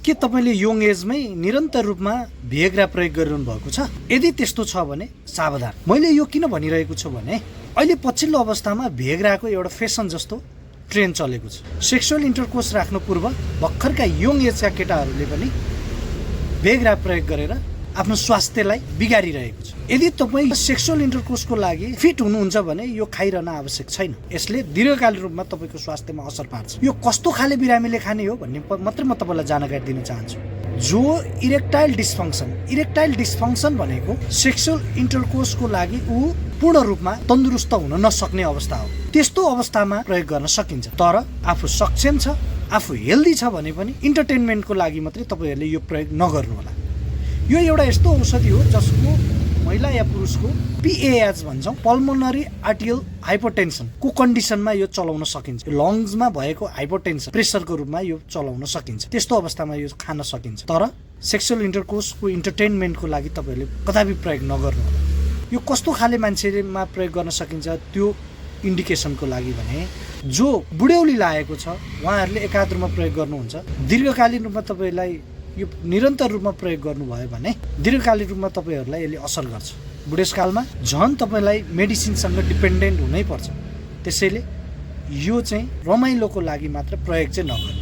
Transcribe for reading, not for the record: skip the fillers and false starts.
के तपाईँले यङ एजमै निरन्तर रूपमा भिएग्रा प्रयोग गरिरहनु भएको छ? यदि त्यस्तो छ भने सावधान। मैले यो किन भनिरहेको छु भने अहिले पछिल्लो अवस्थामा भिएग्राको एउटा फेसन जस्तो ट्रेन्ड चलेको छ। सेक्सुअल इन्टरकोर्स राख्नु पूर्व भर्खरका यङ एजका केटाहरूले पनि भिएग्रा प्रयोग गरेर आफ्नो स्वास्थ्यलाई बिगारिरहेको छ। यदि तपाईँ सेक्सुअल इन्टरकोर्सको लागि फिट हुनुहुन्छ भने यो खाइरहन आवश्यक छैन। यसले दीर्घकालीन रूपमा तपाईँको स्वास्थ्यमा असर पार्छ। यो कस्तो खाले बिरामीले खाने हो भन्ने मात्रै म तपाईँलाई जानकारी दिन चाहन्छु। जो इरेक्टाइल डिस्फङ्सन भनेको सेक्सुअल इन्टरकोर्सको लागि ऊ पूर्ण रूपमा तन्दुरुस्त हुन नसक्ने अवस्था हो। त्यस्तो अवस्थामा प्रयोग गर्न सकिन्छ, तर आफू सक्षम छ, आफू हेल्दी छ भने पनि इन्टरटेनमेन्टको लागि मात्रै तपाईँहरूले यो प्रयोग नगर्नु होला। यो एउटा यस्तो औषधि हो जसको महिला या पुरुषको PAH भन्छौँ, पल्मोनरी आर्टियल हाइपोटेन्सनको कन्डिसनमा यो चलाउन सकिन्छ। लङ्समा भएको हाइपोटेन्सन प्रेसरको रूपमा यो चलाउन सकिन्छ। त्यस्तो अवस्थामा यो खान सकिन्छ, तर सेक्सुअल इन्टरकोर्सको इन्टरटेनमेन्टको लागि तपाईँहरूले कदापि प्रयोग नगर्नु होला। यो कस्तो खाले मान्छेमा प्रयोग गर्न सकिन्छ त्यो इन्डिकेसनको लागि भने जो बुढ्यौली लागेको छ उहाँहरूले एकाध रूपमा प्रयोग गर्नुहुन्छ। दीर्घकालीन रूपमा तपाईँलाई यो निरन्तर रूपमा प्रयोग गर्नुभयो भने दीर्घकालीन रूपमा तपाईँहरूलाई यसले असर गर्छ। बुढेसकालमा झन् तपाईँलाई मेडिसिनसँग डिपेन्डेन्ट हुनै पर्छ। त्यसैले यो चाहिँ रमाइलोको लागि मात्र प्रयोग चाहिँ नगर्नु।